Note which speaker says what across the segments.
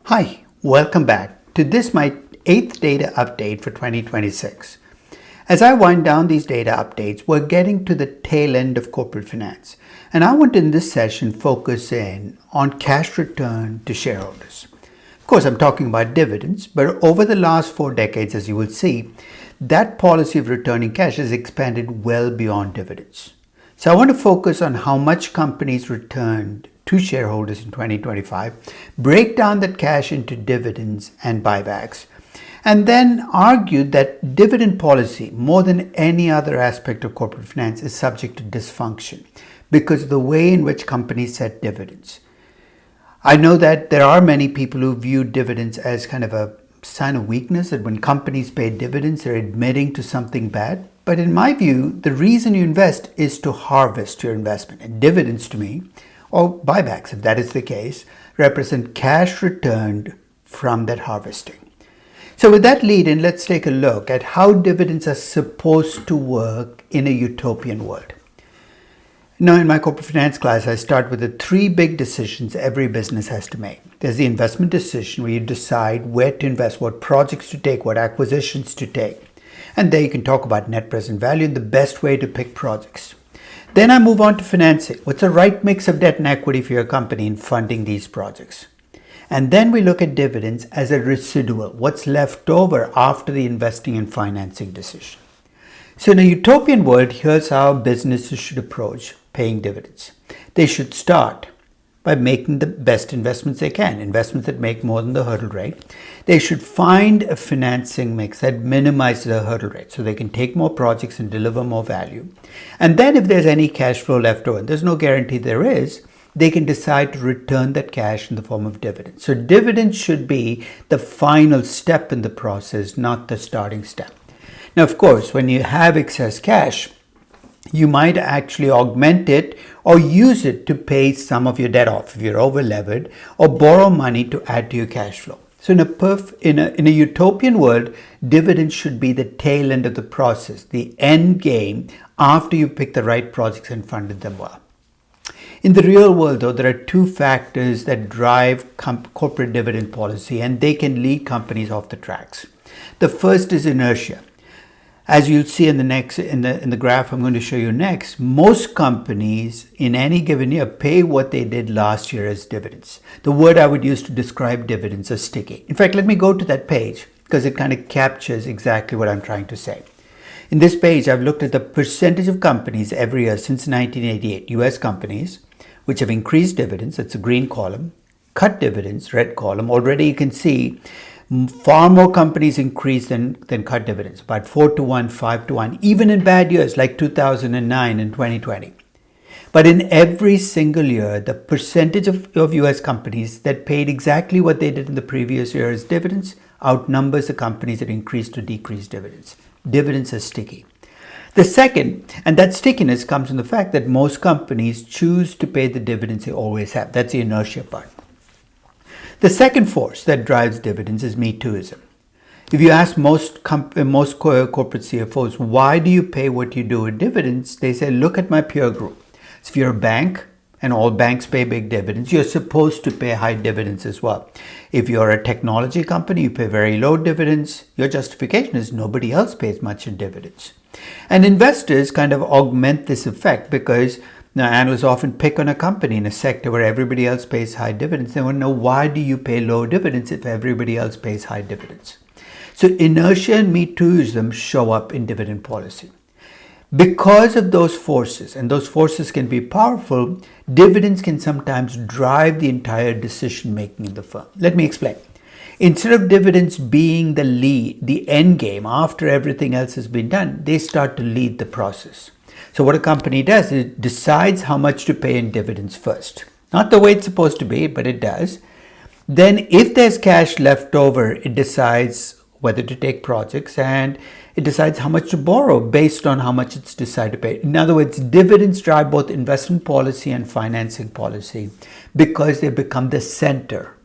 Speaker 1: Hi, welcome back to this my 8th data update for 2026. As I wind down these data updates, we're getting to the tail end of corporate finance, and I want to in this session focus in on cash return to shareholders. Of course, I'm talking about dividends, but over the last 4 decades, as you will see, that policy of returning cash has expanded well beyond dividends. So I want to focus on how much companies returned to shareholders in 2025, break down that cash into dividends and buybacks, and then argue that dividend policy, more than any other aspect of corporate finance, is subject to dysfunction because of the way in which companies set dividends. I know that there are many people who view dividends as kind of a sign of weakness, that when companies pay dividends, they're admitting to something bad. But in my view, the reason you invest is to harvest your investment. And dividends to me, or buybacks, if that is the case, represent cash returned from that harvesting. So with that lead in, let's take a look at how dividends are supposed to work in a utopian world. Now, in my corporate finance class, I start with the 3 big decisions every business has to make. There's the investment decision, where you decide where to invest, what projects to take, what acquisitions to take. And there you can talk about net present value and the best way to pick projects. Then I move on to financing. What's the right mix of debt and equity for your company in funding these projects? And then we look at dividends as a residual, what's left over after the investing and financing decision. So in a utopian world, here's how businesses should approach paying dividends. They should start by making the best investments they can, investments that make more than the hurdle rate. They should find a financing mix that minimizes the hurdle rate so they can take more projects and deliver more value. And then if there's any cash flow left over, and there's no guarantee there is, they can decide to return that cash in the form of dividends. So dividends should be the final step in the process, not the starting step. Now, of course, when you have excess cash, you might actually augment it or use it to pay some of your debt off if you're over levered, or borrow money to add to your cash flow. So in a utopian world, dividends should be the tail end of the process, the end game after you pick the right projects and funded them well. In the real world, though, there are 2 factors that drive corporate dividend policy, and they can lead companies off the tracks. The first is inertia. As you'll see in the graph I'm going to show you next, most companies in any given year pay what they did last year as dividends. The word I would use to describe dividends is sticky. In fact, let me go to that page because it kind of captures exactly what I'm trying to say. In this page, I've looked at the percentage of companies every year since 1988, US companies, which have increased dividends, that's the green column, cut dividends, red column. Already you can see far more companies increase than cut dividends, about 4-1, 5-1, even in bad years like 2009 and 2020. But in every single year, the percentage of US companies that paid exactly what they did in the previous year as dividends outnumbers the companies that increased or decreased dividends. Dividends are sticky. The second, and that stickiness comes from the fact that most companies choose to pay the dividends they always have. That's the inertia part. The second force that drives dividends is me-too-ism. If you ask most corporate CFOs, why do you pay what you do with dividends? They say, look at my peer group. So if you're a bank and all banks pay big dividends, you're supposed to pay high dividends as well. If you're a technology company, you pay very low dividends. Your justification is nobody else pays much in dividends. And investors kind of augment this effect because now, analysts often pick on a company in a sector where everybody else pays high dividends. They want to know, why do you pay low dividends if everybody else pays high dividends? So inertia and me-too-ism show up in dividend policy. Because of those forces, and those forces can be powerful, dividends can sometimes drive the entire decision-making in the firm. Let me explain. Instead of dividends being the lead, the end game after everything else has been done, they start to lead the process. So what a company does is it decides how much to pay in dividends first. Not the way it's supposed to be, but it does. Then if there's cash left over, it decides whether to take projects, and it decides how much to borrow based on how much it's decided to pay. In other words, dividends drive both investment policy and financing policy because they become the center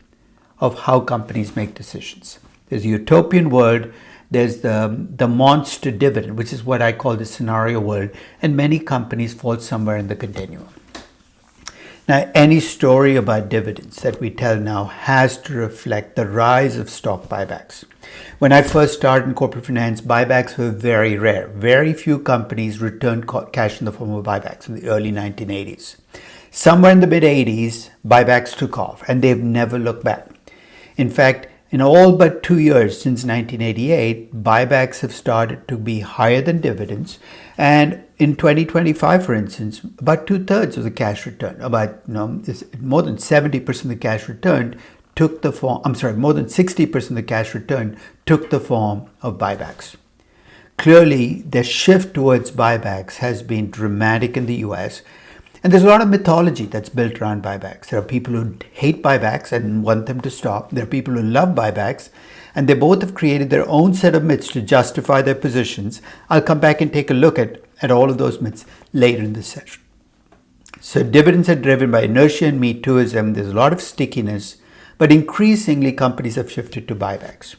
Speaker 1: of how companies make decisions. There's a utopian world. There's the monster dividend, which is what I call the scenario world, and many companies fall somewhere in the continuum. Now, any story about dividends that we tell now has to reflect the rise of stock buybacks. When I first started in corporate finance, buybacks were very rare. Very few companies returned cash in the form of buybacks in the early 1980s. Somewhere in the mid-80s, buybacks took off, and they've never looked back. In fact, in all but 2 years since 1988, buybacks have started to be higher than dividends. And in 2025, for instance, about 2/3 of the cash return, more than 70% of the cash returned took the form, more than 60% of the cash return took the form of buybacks. Clearly, the shift towards buybacks has been dramatic in the US. And there's a lot of mythology that's built around buybacks. There are people who hate buybacks and want them to stop. There are people who love buybacks, and they both have created their own set of myths to justify their positions. I'll come back and take a look at all of those myths later in this session. So dividends are driven by inertia and me-too-ism. There's a lot of stickiness, but increasingly companies have shifted to buybacks.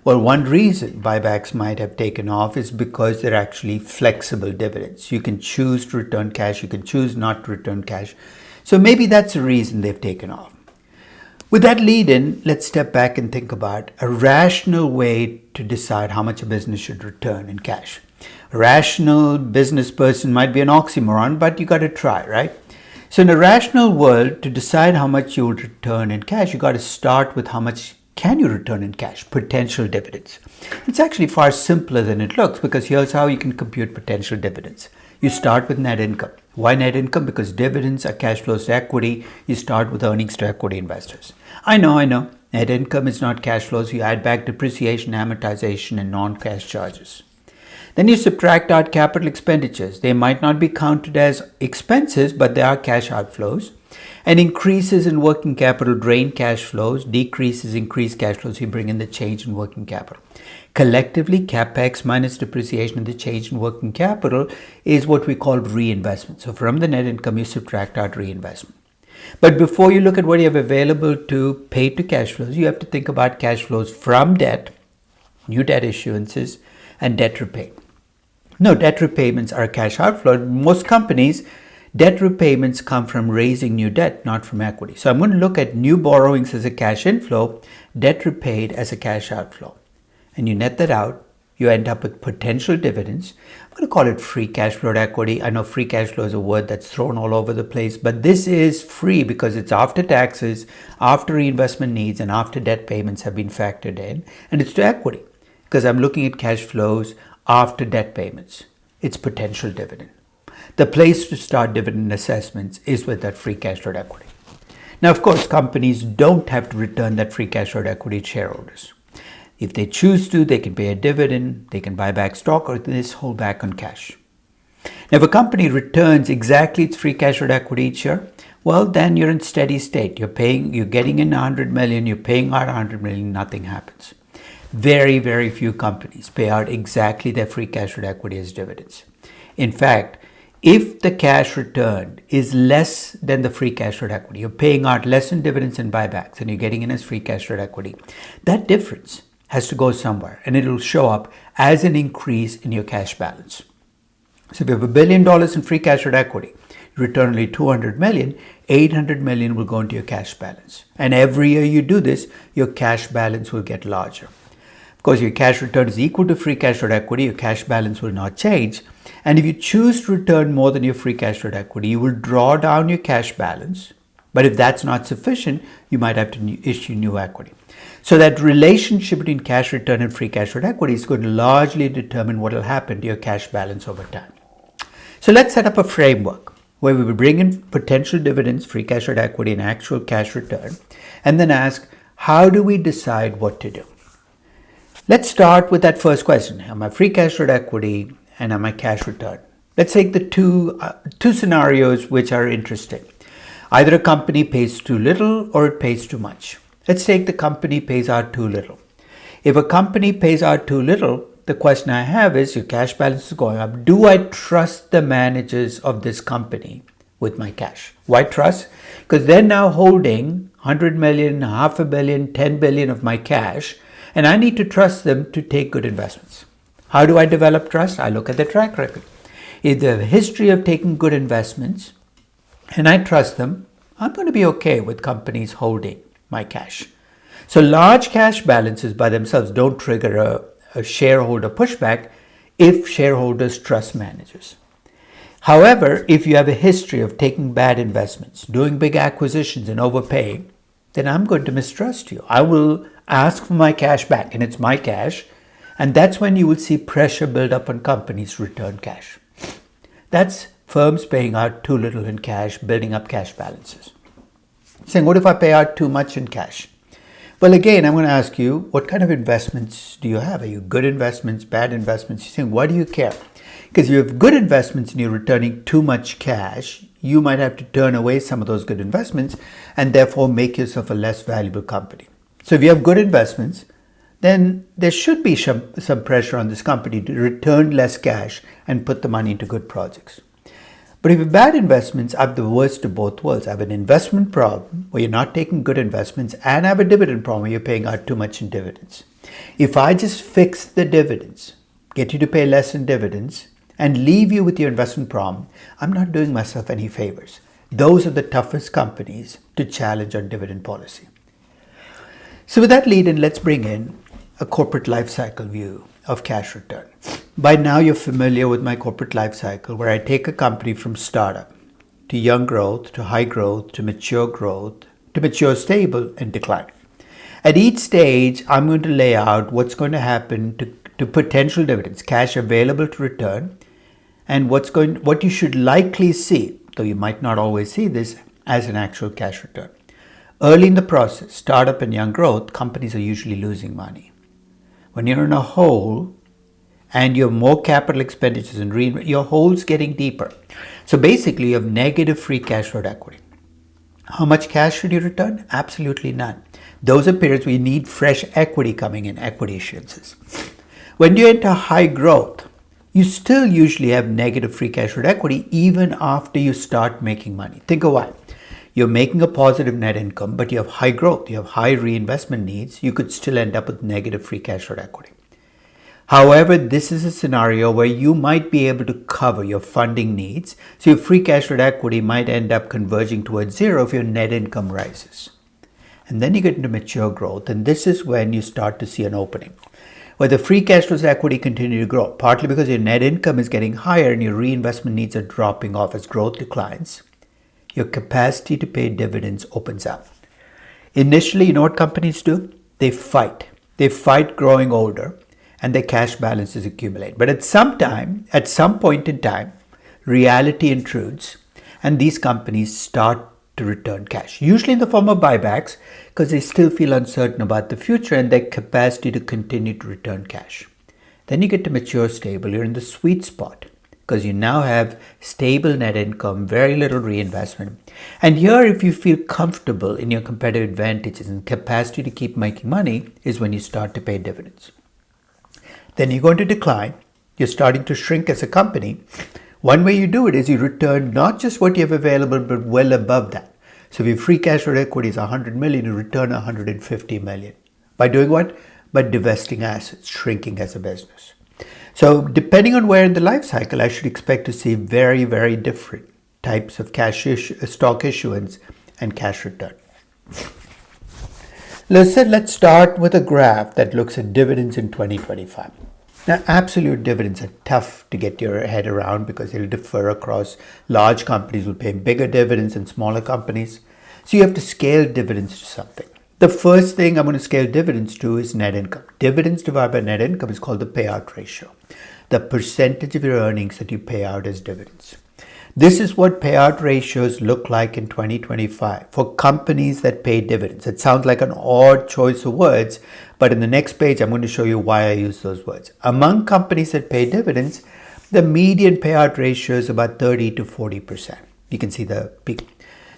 Speaker 1: Well, one reason buybacks might have taken off is because they're actually flexible dividends. You can choose to return cash, you can choose not to return cash. So maybe that's the reason they've taken off. With that lead in, let's step back and think about a rational way to decide how much a business should return in cash. A rational business person might be an oxymoron, but you got to try, right? So in a rational world, to decide how much you would return in cash, you got to start with how much can you return in cash, potential dividends. It's actually far simpler than it looks, because here's how you can compute potential dividends. You start with net income. Why net income? Because dividends are cash flows to equity. You start with earnings to equity investors. I know. Net income is not cash flows. You add back depreciation, amortization, and non-cash charges. Then you subtract out capital expenditures. They might not be counted as expenses, but they are cash outflows. And increases in working capital drain cash flows, decreases increase cash flows. You bring in the change in working capital. Collectively, CapEx minus depreciation and the change in working capital is what we call reinvestment. So from the net income, you subtract out reinvestment. But before you look at what you have available to pay to cash flows, you have to think about cash flows from debt, new debt issuances, and debt repaid. No, debt repayments are a cash outflow. Most companies, debt repayments come from raising new debt, not from equity. So I'm going to look at new borrowings as a cash inflow, debt repaid as a cash outflow. And you net that out, you end up with potential dividends. I'm going to call it free cash flow to equity. I know free cash flow is a word that's thrown all over the place, but this is free because it's after taxes, after reinvestment needs, and after debt payments have been factored in. And it's to equity because I'm looking at cash flows after debt payments. It's potential dividend. The place to start dividend assessments is with that free cash flow to equity. Now, of course, companies don't have to return that free cash flow to equity to shareholders. If they choose to, they can pay a dividend, they can buy back stock, or they just hold back on cash. Now, if a company returns exactly its free cash flow to equity each year, well, then you're in steady state. You're getting in 100 million, you're paying out 100 million, nothing happens. Very, very few companies pay out exactly their free cash flow to equity as dividends. In fact, if the cash returned is less than the free cash flow to equity, you're paying out less in dividends and buybacks and you're getting in as free cash flow to equity, that difference has to go somewhere and it'll show up as an increase in your cash balance. So if you have $1 billion in free cash flow to equity, you return only 200 million, 800 million will go into your cash balance. And every year you do this, your cash balance will get larger. Of course, your cash return is equal to free cash flow to equity, your cash balance will not change. And if you choose to return more than your free cash flow to equity, you will draw down your cash balance. But if that's not sufficient, you might have to issue new equity. So that relationship between cash return and free cash flow to equity is going to largely determine what will happen to your cash balance over time. So let's set up a framework where we will bring in potential dividends, free cash flow to equity, and actual cash return, and then ask, how do we decide what to do? Let's start with that first question. Am I free cash flow to equity and am I cash return? Let's take the two scenarios which are interesting. Either a company pays too little or it pays too much. Let's take the company pays out too little. If a company pays out too little, the question I have is, your cash balance is going up. Do I trust the managers of this company with my cash? Why trust? Because they're now holding 100 million, half a billion, 10 billion of my cash, and I need to trust them to take good investments. How do I develop trust? I look at their track record. If they have a history of taking good investments and I trust them, I'm going to be okay with companies holding my cash. So large cash balances by themselves don't trigger a shareholder pushback if shareholders trust managers. However, if you have a history of taking bad investments, doing big acquisitions and overpaying, then I'm going to mistrust you. I will ask for my cash back, and it's my cash. And that's when you will see pressure build up on companies to return cash. That's firms paying out too little in cash, building up cash balances. Saying, what if I pay out too much in cash? Well, again, I'm going to ask you, what kind of investments do you have? Are you good investments, bad investments? You're saying, why do you care? Because if you have good investments and you're returning too much cash, you might have to turn away some of those good investments and therefore make yourself a less valuable company. So if you have good investments, then there should be some pressure on this company to return less cash and put the money into good projects. But if you have bad investments, I have the worst of both worlds. I have an investment problem where you're not taking good investments, and I have a dividend problem where you're paying out too much in dividends. If I just fix the dividends, get you to pay less in dividends, and leave you with your investment problem, I'm not doing myself any favors. Those are the toughest companies to challenge on dividend policy. So with that lead in, let's bring in a corporate life cycle view of cash return. By now you're familiar with my corporate life cycle, where I take a company from startup to young growth, to high growth, to mature stable, and decline. At each stage, I'm going to lay out what's going to happen to potential dividends, cash available to return, and what you should likely see, though you might not always see this, as an actual cash return. Early in the process, startup and young growth, companies are usually losing money. When you're in a hole and you have more capital expenditures and your hole's getting deeper. So basically you have negative free cash flow equity. How much cash should you return? Absolutely none. Those are periods where you need fresh equity coming in, equity issuances. When you enter high growth, you still usually have negative free cash flow equity even after you start making money. Think of why. You're making a positive net income, but you have high growth, you have high reinvestment needs, you could still end up with negative free cash flow equity. However, this is a scenario where you might be able to cover your funding needs, so your free cash flow equity might end up converging towards zero if your net income rises. And then you get into mature growth, and this is when you start to see an opening, where the free cash flow equity continue to grow, partly because your net income is getting higher and your reinvestment needs are dropping off as growth declines. Your capacity to pay dividends opens up. Initially, you know what companies do? They fight. They fight growing older, and their cash balances accumulate. But at some point in time, reality intrudes, and these companies start to return cash, usually in the form of buybacks, because they still feel uncertain about the future and their capacity to continue to return cash. Then you get to mature stable. You're in the sweet spot, because you now have stable net income, very little reinvestment. And here, if you feel comfortable in your competitive advantages and capacity to keep making money, is when you start to pay dividends. Then you're going to decline. You're starting to shrink as a company. One way you do it is you return not just what you have available, but well above that. So if your free cash flow equity is 100 million, you return 150 million. By doing what? By divesting assets, shrinking as a business. So depending on where in the life cycle, I should expect to see very, very different types of stock issuance and cash return. Let's start with a graph that looks at dividends in 2025. Now, absolute dividends are tough to get your head around because they'll differ across large companies will pay bigger dividends than smaller companies. So you have to scale dividends to something. The first thing I'm going to scale dividends to is net income. Dividends divided by net income is called the payout ratio, the percentage of your earnings that you pay out as dividends. This is what payout ratios look like in 2025 for companies that pay dividends. It sounds like an odd choice of words, but in the next page, I'm going to show you why I use those words. Among companies that pay dividends, the median payout ratio is about 30 to 40%. You can see the peak.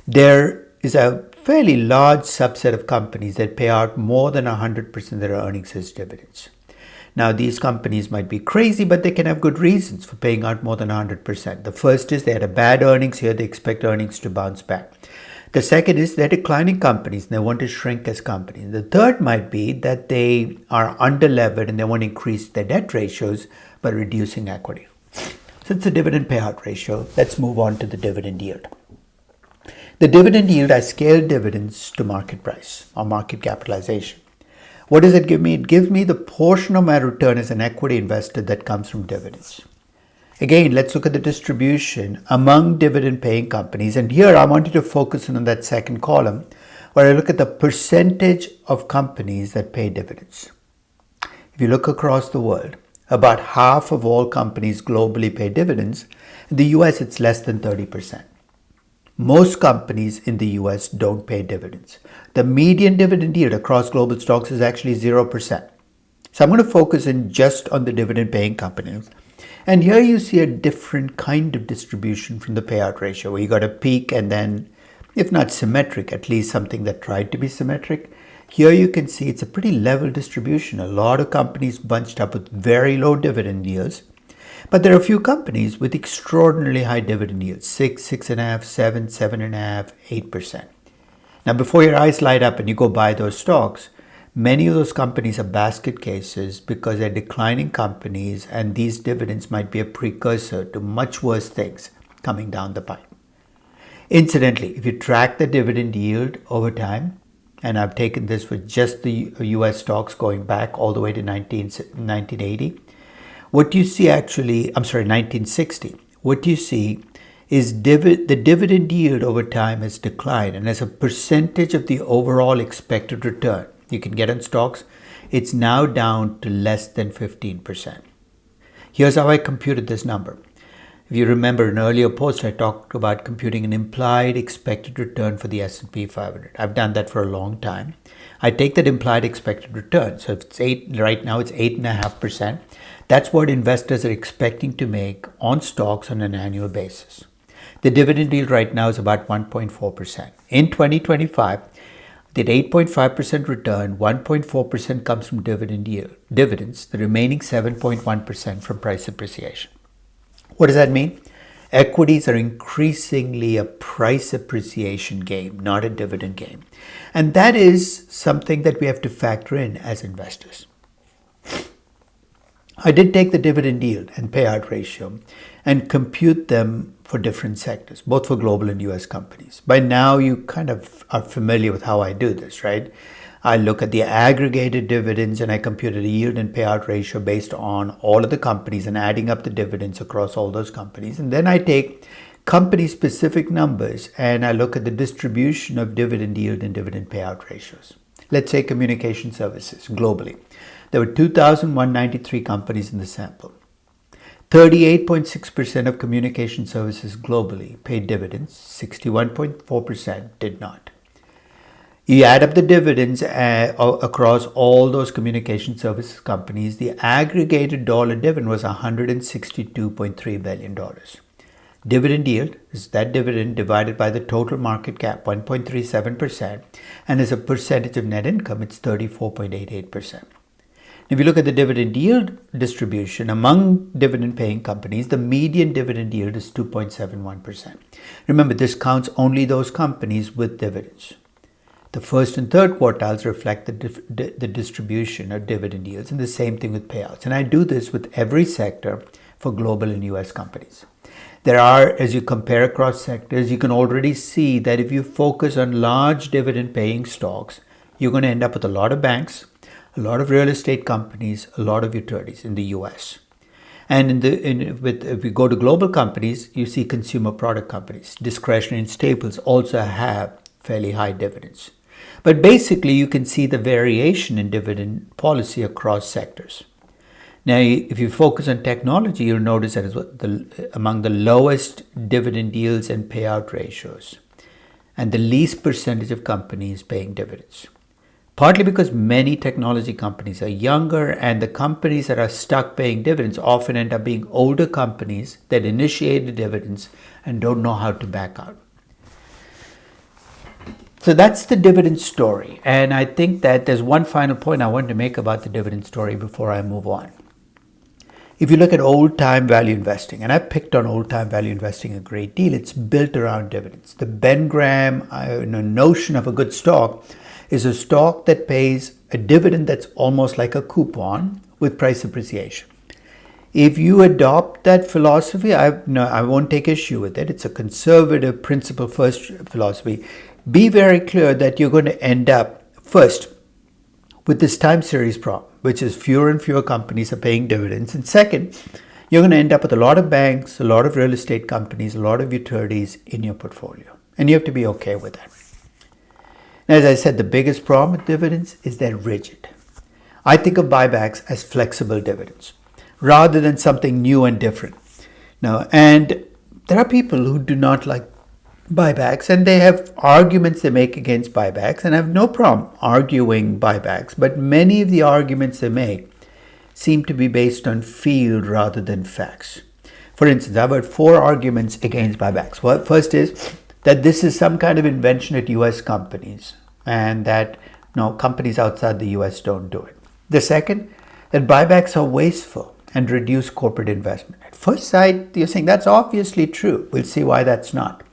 Speaker 1: There is a fairly large subset of companies that pay out more than 100% of their earnings as dividends. Now, these companies might be crazy, but they can have good reasons for paying out more than 100%. The first is they had a bad earnings here. They expect earnings to bounce back. The second is they're declining companies and they want to shrink as companies. The third might be that they are underlevered and they want to increase their debt ratios by reducing equity. So it's a dividend payout ratio. Let's move on to the dividend yield. The dividend yield, I scale dividends to market price or market capitalization. What does it give me? It gives me the portion of my return as an equity investor that comes from dividends. Again, let's look at the distribution among dividend paying companies. And here I wanted to focus on that second column where I look at the percentage of companies that pay dividends. If you look across the world, about half of all companies globally pay dividends. In the US, it's less than 30%. Most companies in the US don't pay dividends. The median dividend yield across global stocks is actually 0%. So I'm going to focus in just on the dividend paying companies. And here you see a different kind of distribution from the payout ratio, where you got a peak and then, if not symmetric, at least something that tried to be symmetric. Here you can see it's a pretty level distribution. A lot of companies bunched up with very low dividend yields. But there are a few companies with extraordinarily high dividend yields, 6, 6.5, 7, 7.5, 8%. Now, before your eyes light up and you go buy those stocks, many of those companies are basket cases because they're declining companies, and these dividends might be a precursor to much worse things coming down the pipe. Incidentally, if you track the dividend yield over time, and I've taken this for just the US stocks going back all the way to 1980, what you see 1960, what you see is the dividend yield over time has declined, and as a percentage of the overall expected return you can get on stocks, it's now down to less than 15%. Here's how I computed this number. If you remember an earlier post, I talked about computing an implied expected return for the S&P 500. I've done that for a long time. I take that implied expected return. So if it's right now it's 8.5%. That's what investors are expecting to make on stocks on an annual basis. The dividend yield right now is about 1.4%. In 2025, that 8.5% return, 1.4% comes from dividends, the remaining 7.1% from price appreciation. What does that mean? Equities are increasingly a price appreciation game, not a dividend game. And that is something that we have to factor in as investors. I did take the dividend yield and payout ratio and compute them for different sectors, both for global and US companies. By now, you kind of are familiar with how I do this, right? I look at the aggregated dividends and I computed a yield and payout ratio based on all of the companies and adding up the dividends across all those companies. And then I take company-specific numbers and I look at the distribution of dividend yield and dividend payout ratios. Let's say communication services globally. There were 2,193 companies in the sample. 38.6% of communication services globally paid dividends, 61.4% did not. You add up the dividends across all those communication services companies, the aggregated dollar dividend was $162.3 billion. Dividend yield is that dividend divided by the total market cap, 1.37%, and as a percentage of net income, it's 34.88%. If you look at the dividend yield distribution among dividend-paying companies, the median dividend yield is 2.71%. Remember, this counts only those companies with dividends. The first and third quartiles reflect the distribution of dividend yields, and the same thing with payouts. And I do this with every sector for global and US companies. There are, as you compare across sectors, you can already see that if you focus on large dividend-paying stocks, you're going to end up with a lot of banks, a lot of real estate companies, a lot of utilities in the US. And if we go to global companies, you see consumer product companies. Discretionary and staples also have fairly high dividends. But basically, you can see the variation in dividend policy across sectors. Now, if you focus on technology, you'll notice that it's among the lowest dividend yields and payout ratios, and the least percentage of companies paying dividends. Partly because many technology companies are younger, and the companies that are stuck paying dividends often end up being older companies that initiated dividends and don't know how to back out. So that's the dividend story. And I think that there's one final point I want to make about the dividend story before I move on. If you look at old-time value investing, and I've picked on old-time value investing a great deal, it's built around dividends. The Ben Graham notion of a good stock is a stock that pays a dividend that's almost like a coupon with price appreciation. If you adopt that philosophy, I won't take issue with it. It's a conservative principle first philosophy. Be very clear that you're going to end up first with this time series problem, which is fewer and fewer companies are paying dividends. And second, you're going to end up with a lot of banks, a lot of real estate companies, a lot of utilities in your portfolio. And you have to be okay with that. As I said, the biggest problem with dividends is they're rigid. I think of buybacks as flexible dividends rather than something new and different. Now, and there are people who do not like buybacks, and they have arguments they make against buybacks, and I have no problem arguing buybacks, but many of the arguments they make seem to be based on feel rather than facts. For instance, I've heard 4 arguments against buybacks. Well, first is that this is some kind of invention at US companies, and that companies outside the US don't do it. The second, that buybacks are wasteful and reduce corporate investment. At first sight, you're saying that's obviously true. We'll see why that's not.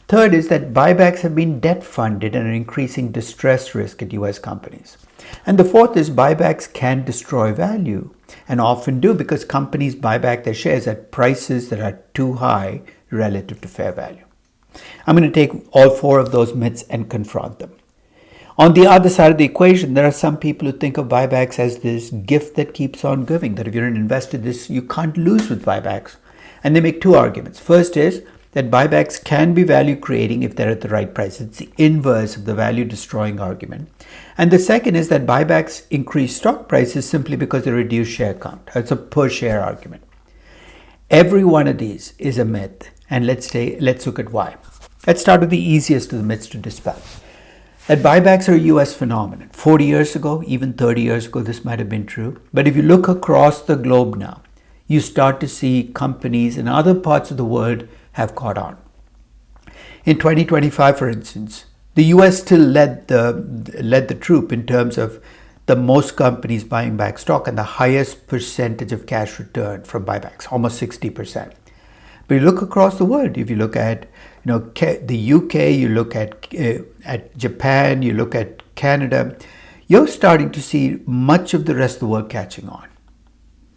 Speaker 1: Third is that buybacks have been debt funded and are increasing distress risk at US companies. And the fourth is buybacks can destroy value, and often do, because companies buy back their shares at prices that are too high relative to fair value. I'm going to take all 4 of those myths and confront them. On the other side of the equation, there are some people who think of buybacks as this gift that keeps on giving, that if you're an investor, you can't lose with buybacks. And they make 2 arguments. First is that buybacks can be value creating if they're at the right price. It's the inverse of the value destroying argument. And the second is that buybacks increase stock prices simply because they reduce share count. It's a per share argument. Every one of these is a myth, and let's look at why. Let's start with the easiest of the myths to dispel. That buybacks are a US phenomenon. 40 years ago, even 30 years ago, this might have been true. But if you look across the globe now, you start to see companies in other parts of the world have caught on. In 2025, for instance, the US still led the troop in terms of the most companies buying back stock and the highest percentage of cash return from buybacks, almost 60%. But you look across the world, if you look at the UK, you look at Japan, you look at Canada, you're starting to see much of the rest of the world catching on.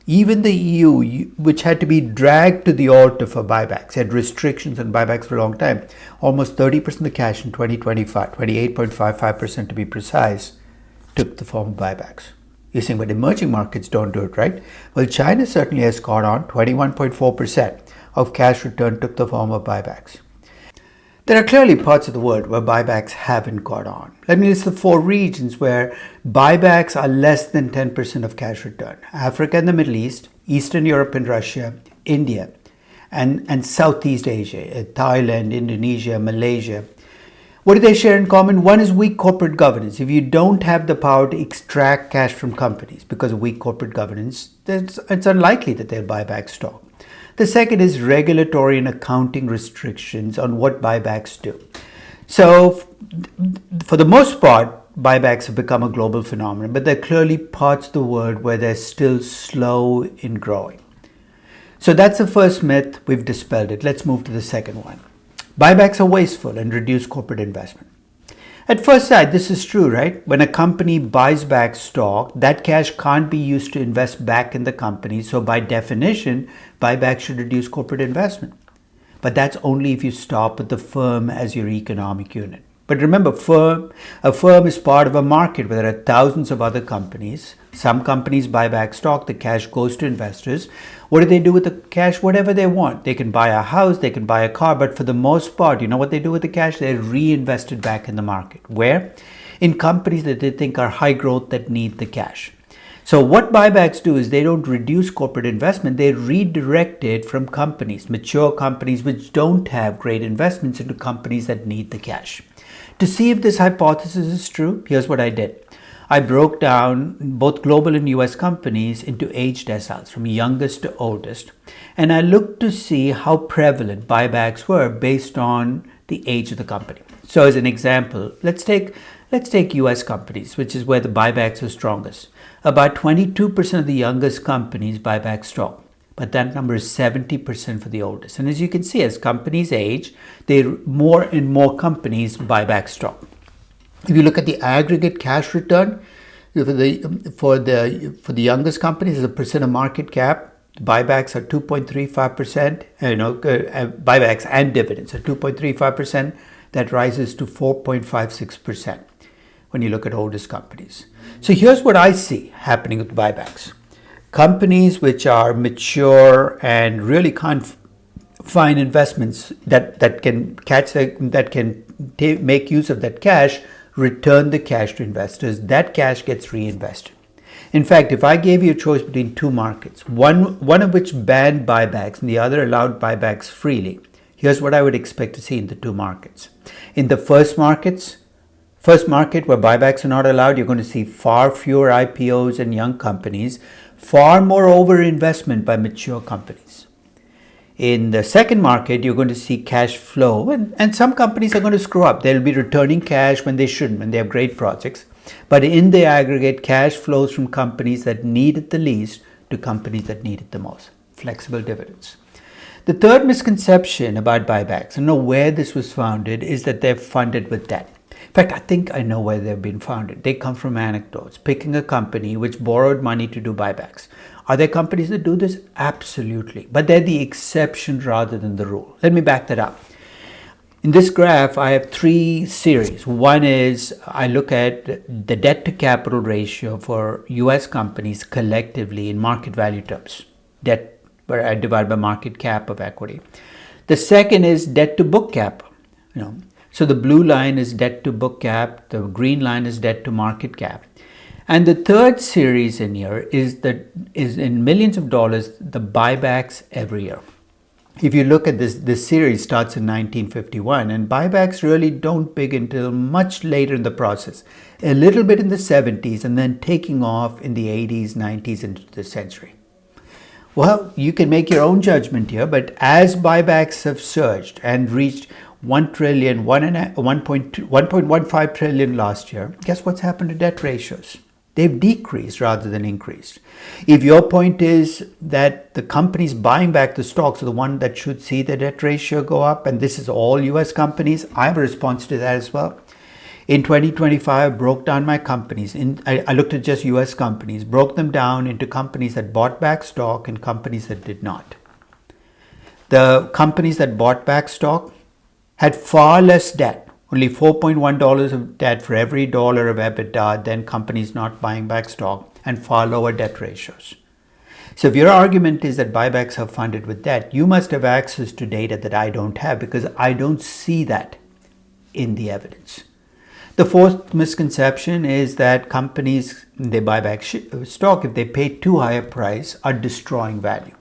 Speaker 1: Even the EU, which had to be dragged to the altar for buybacks, had restrictions on buybacks for a long time. Almost 30% of the cash in 2025, 28.55% to be precise, took the form of buybacks. You're saying, but emerging markets don't do it, right? Well, China certainly has caught on. 21.4% of cash return took the form of buybacks. There are clearly parts of the world where buybacks haven't caught on. Let me list the 4 regions where buybacks are less than 10% of cash return. Africa and the Middle East, Eastern Europe and Russia, India, and Southeast Asia, Thailand, Indonesia, Malaysia. What do they share in common? One is weak corporate governance. If you don't have the power to extract cash from companies because of weak corporate governance, it's unlikely that they'll buy back stock. The second is regulatory and accounting restrictions on what buybacks do. So for the most part, buybacks have become a global phenomenon, but there are clearly parts of the world where they're still slow in growing. So that's the first myth. We've dispelled it. Let's move to the second one. Buybacks are wasteful and reduce corporate investment. At first sight, this is true, right? When a company buys back stock, that cash can't be used to invest back in the company. So by definition, buybacks should reduce corporate investment. But that's only if you stop with the firm as your economic unit. But remember, a firm is part of a market where there are thousands of other companies. Some companies buy back stock, the cash goes to investors. What do they do with the cash? Whatever they want. They can buy a house, they can buy a car, but for the most part, you know what they do with the cash? They reinvest it back in the market. Where? In companies that they think are high growth that need the cash. So what buybacks do is they don't reduce corporate investment, they redirect it from companies, mature companies which don't have great investments, into companies that need the cash. To see if this hypothesis is true, here's what I did. I broke down both global and US companies into age deciles, from youngest to oldest, and I looked to see how prevalent buybacks were based on the age of the company. So as an example, let's take US companies, which is where the buybacks are strongest. About 22% of the youngest companies buy back stock, but that number is 70% for the oldest. And as you can see, as companies age, more and more companies buy back stock. If you look at the aggregate cash return for the youngest companies as a percent of market cap, Buybacks are 2.35%, buybacks and dividends are 2.35%. That rises to 4.56% when you look at oldest companies. So here's what I see happening with buybacks. Companies which are mature and really can't find investments that can make use of that cash, return the cash to investors. That cash gets reinvested. In fact, if I gave you a choice between two markets, one of which banned buybacks and the other allowed buybacks freely, here's what I would expect to see in the two markets. In the first market where buybacks are not allowed, you're going to see far fewer IPOs and young companies, far more overinvestment by mature companies. In the second market, you're going to see cash flow, and some companies are going to screw up. They'll be returning cash when they shouldn't, when they have great projects. But in the aggregate, cash flows from companies that need it the least to companies that need it the most. Flexible dividends. The third misconception about buybacks, I know where this was founded, is that they're funded with debt. In fact, I think I know where they've been founded. They come from anecdotes, picking a company which borrowed money to do buybacks. Are there companies that do this? Absolutely. But they're the exception rather than the rule. Let me back that up. In this graph, I have three series. One is I look at the debt to capital ratio for US companies collectively in market value terms. Debt where I divide by market cap of equity. The second is debt to book cap. So the blue line is debt to book cap, the green line is debt to market cap. And the third series in here is in millions of dollars, the buybacks every year. If you look at this series starts in 1951, and buybacks really don't begin until much later in the process, a little bit in the 70s and then taking off in the 80s, 90s into the century. Well, you can make your own judgment here, but as buybacks have surged and reached 1 trillion, 1.15 trillion last year, guess what's happened to debt ratios? They've decreased rather than increased. If your point is that the companies buying back the stocks are the one that should see the debt ratio go up, and this is all US companies, I have a response to that as well. In 2025, I broke down my companies. I looked at just US companies, broke them down into companies that bought back stock and companies that did not. The companies that bought back stock had far less debt, only $4.1 of debt for every dollar of EBITDA than companies not buying back stock, and far lower debt ratios. So if your argument is that buybacks are funded with debt, you must have access to data that I don't have, because I don't see that in the evidence. The fourth misconception is that companies, they buy back stock, if they pay too high a price, are destroying value.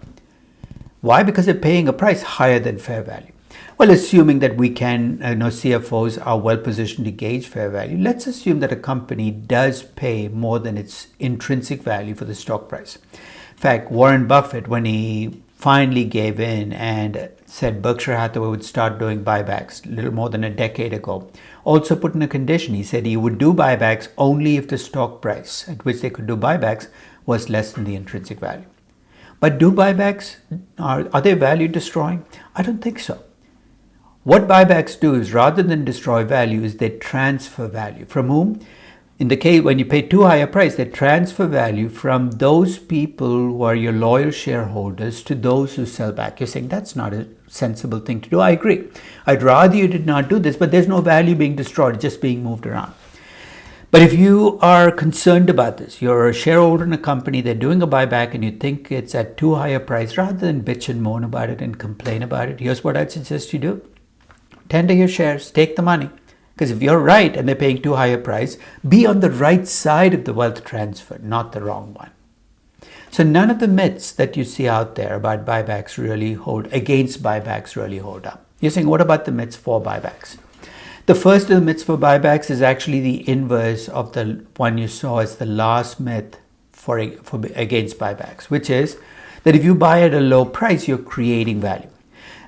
Speaker 1: Why? Because they're paying a price higher than fair value. Well, assuming that we can, CFOs are well positioned to gauge fair value, let's assume that a company does pay more than its intrinsic value for the stock price. In fact, Warren Buffett, when he finally gave in and said Berkshire Hathaway would start doing buybacks a little more than a decade ago, also put in a condition. He said he would do buybacks only if the stock price at which they could do buybacks was less than the intrinsic value. But do buybacks, are they value destroying? I don't think so. What buybacks do is, rather than destroy value, is they transfer value. From whom? In the case when you pay too high a price, they transfer value from those people who are your loyal shareholders to those who sell back. You're saying that's not a sensible thing to do. I agree. I'd rather you did not do this, but there's no value being destroyed, it's just being moved around. But if you are concerned about this, you're a shareholder in a company, they're doing a buyback and you think it's at too high a price, rather than bitch and moan about it and complain about it, here's what I'd suggest you do. Tender your shares, take the money. Because if you're right and they're paying too high a price, be on the right side of the wealth transfer, not the wrong one. So none of the myths that you see out there about buybacks against buybacks really hold up. You're saying, what about the myths for buybacks? The first of the myths for buybacks is actually the inverse of the one you saw as the last myth for against buybacks, which is that if you buy at a low price, you're creating value.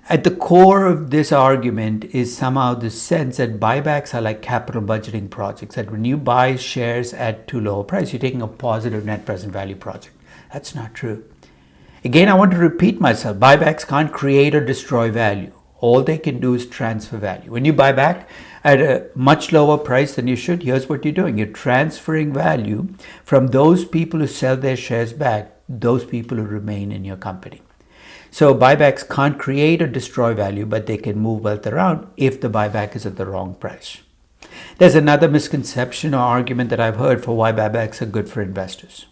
Speaker 1: At the core of this argument is somehow the sense that buybacks are like capital budgeting projects, that when you buy shares at too low a price, you're taking a positive net present value project. That's not true. Again, I want to repeat myself. Buybacks can't create or destroy value. All they can do is transfer value. When you buy back at a much lower price than you should, here's what you're doing. You're transferring value from those people who sell their shares back, those people who remain in your company. So buybacks can't create or destroy value, but they can move wealth around if the buyback is at the wrong price. There's another misconception or argument that I've heard for why buybacks are good for investors.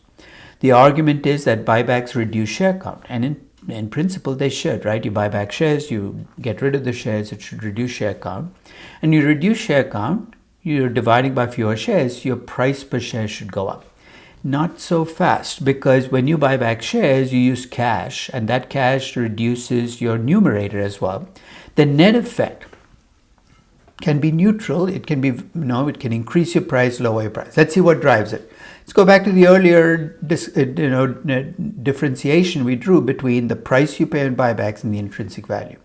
Speaker 1: The argument is that buybacks reduce share count, and in principle they should, right? You buy back shares, you get rid of the shares, it should reduce share count. And you reduce share count, you're dividing by fewer shares, your price per share should go up. Not so fast, because when you buy back shares, you use cash, and that cash reduces your numerator as well. The net effect can be neutral. It can be, it can increase your price, lower your price. Let's see what drives it. Let's go back to the earlier differentiation we drew between the price you pay on buybacks and the intrinsic value.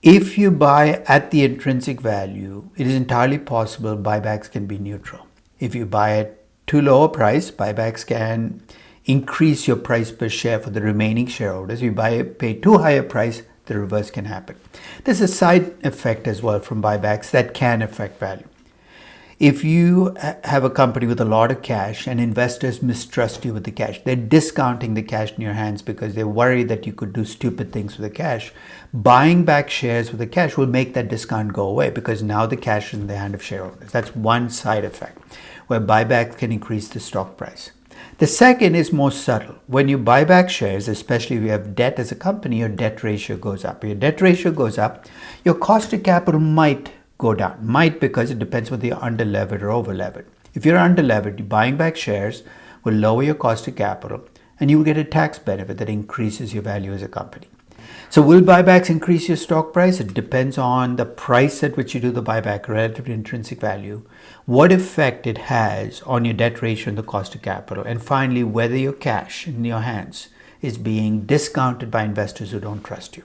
Speaker 1: If you buy at the intrinsic value, it is entirely possible buybacks can be neutral. If you buy at too low a price, buybacks can increase your price per share for the remaining shareholders. If you pay too high a price, the reverse can happen. There's a side effect as well from buybacks that can affect value. If you have a company with a lot of cash and investors mistrust you with the cash, they're discounting the cash in your hands because they worry that you could do stupid things with the cash. Buying back shares with the cash will make that discount go away because now the cash is in the hand of shareholders. That's one side effect where buybacks can increase the stock price. The second is more subtle. When you buy back shares, especially if you have debt as a company, your debt ratio goes up. Your debt ratio goes up, your cost of capital might go down. Might, because it depends whether you're under-levered or over-levered. If you're under-levered, buying back shares will lower your cost of capital and you will get a tax benefit that increases your value as a company. So will buybacks increase your stock price? It depends on the price at which you do the buyback relative to intrinsic value, what effect it has on your debt ratio and the cost of capital, and finally, whether your cash in your hands is being discounted by investors who don't trust you.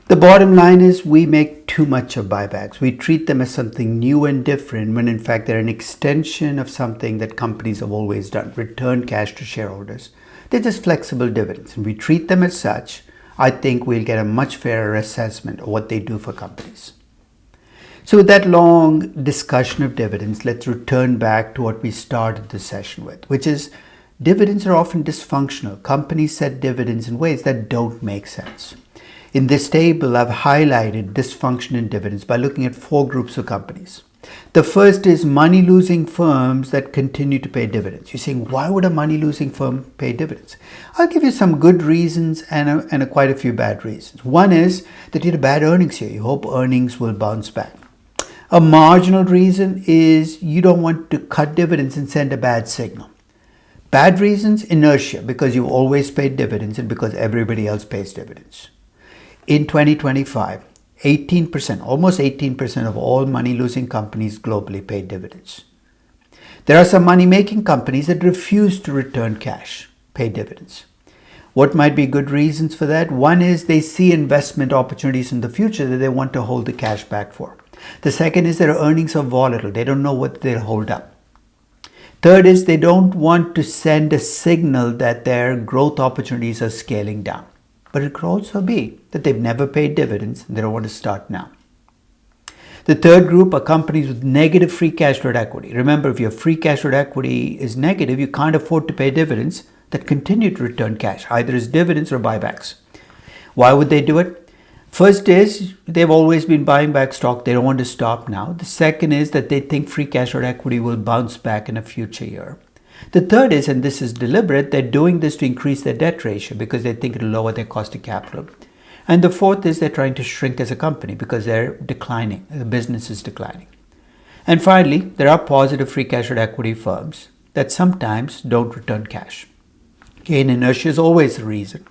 Speaker 1: The bottom line is we make too much of buybacks. We treat them as something new and different when in fact they're an extension of something that companies have always done, return cash to shareholders. They're just flexible dividends, and we treat them as such. I think we'll get a much fairer assessment of what they do for companies. So with that long discussion of dividends, let's return back to what we started the session with, which is dividends are often dysfunctional. Companies set dividends in ways that don't make sense. In this table, I've highlighted dysfunction in dividends by looking at 4 groups of companies. The first is money-losing firms that continue to pay dividends. You're saying, why would a money-losing firm pay dividends? I'll give you some good reasons and quite a few bad reasons. One is that you had a bad earnings year. You hope earnings will bounce back. A marginal reason is you don't want to cut dividends and send a bad signal. Bad reasons, inertia, because you've always paid dividends and because everybody else pays dividends. In 2025, 18%, almost 18% of all money-losing companies globally pay dividends. There are some money-making companies that refuse to return cash, pay dividends. What might be good reasons for that? One is they see investment opportunities in the future that they want to hold the cash back for. The second is their earnings are volatile. They don't know what they'll hold up. Third is they don't want to send a signal that their growth opportunities are scaling down. But it could also be that they've never paid dividends and they don't want to start now. The third group are companies with negative free cash flow equity. Remember, if your free cash flow equity is negative, you can't afford to pay dividends that continue to return cash, either as dividends or buybacks. Why would they do it? First is they've always been buying back stock. They don't want to stop now. The second is that they think free cash flow equity will bounce back in a future year. The third is, and this is deliberate, they're doing this to increase their debt ratio because they think it'll lower their cost of capital. And the fourth is they're trying to shrink as a company because they're declining, the business is declining. And finally, there are positive free cash flow equity firms that sometimes don't return cash. Again, inertia is always a reason.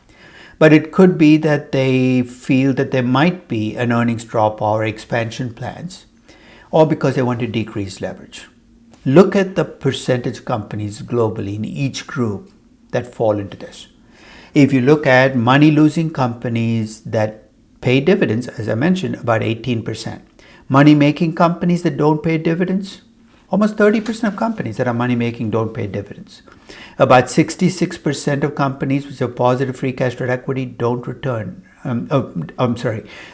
Speaker 1: But it could be that they feel that there might be an earnings drop or expansion plans, or because they want to decrease leverage. Look at the percentage of companies globally in each group that fall into this. If you look at money-losing companies that pay dividends, as I mentioned, about 18%. Money-making companies that don't pay dividends, almost 30% of companies that are money-making don't pay dividends. About 66% of companies which have positive free cash flow equity don't return. About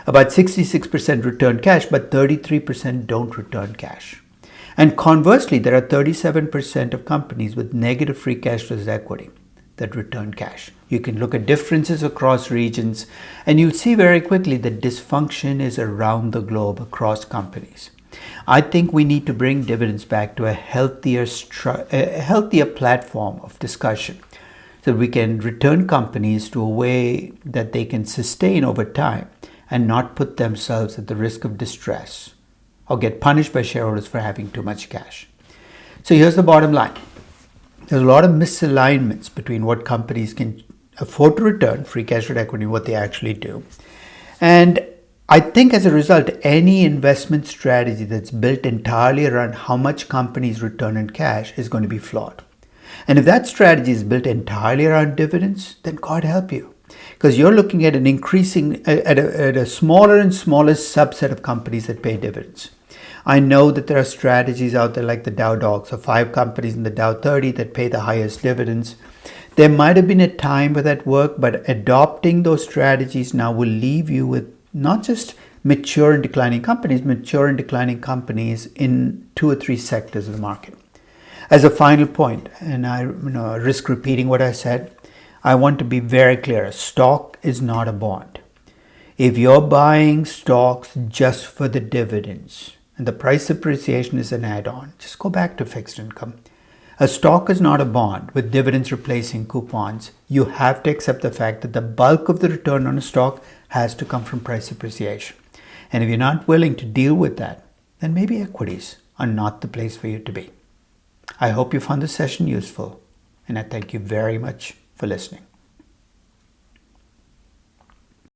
Speaker 1: 66% return cash, but 33% don't return cash. And conversely, there are 37% of companies with negative free cash flow equity. that return cash. You can look at differences across regions, and you'll see very quickly that dysfunction is around the globe across companies. I think we need to bring dividends back to a healthier platform of discussion, so we can return companies to a way that they can sustain over time and not put themselves at the risk of distress or get punished by shareholders for having too much cash. So here's the bottom line. There's a lot of misalignments between what companies can afford to return, free cash to equity, what they actually do. And I think as a result, any investment strategy that's built entirely around how much companies return in cash is going to be flawed. And if that strategy is built entirely around dividends, then God help you. Because you're looking at an increasing, at a smaller and smaller subset of companies that pay dividends. I know that there are strategies out there like the Dow Dogs, so 5 companies in the Dow 30 that pay the highest dividends. There might have been a time where that worked, but adopting those strategies now will leave you with not just mature and declining companies in 2 or 3 sectors of the market. As a final point, and I risk repeating what I said, I want to be very clear. A stock is not a bond. If you're buying stocks just for the dividends and the price appreciation is an add-on, just go back to fixed income. A stock is not a bond with dividends replacing coupons. You have to accept the fact that the bulk of the return on a stock has to come from price appreciation. And if you're not willing to deal with that, then maybe equities are not the place for you to be. I hope you found this session useful, and I thank you very much for listening.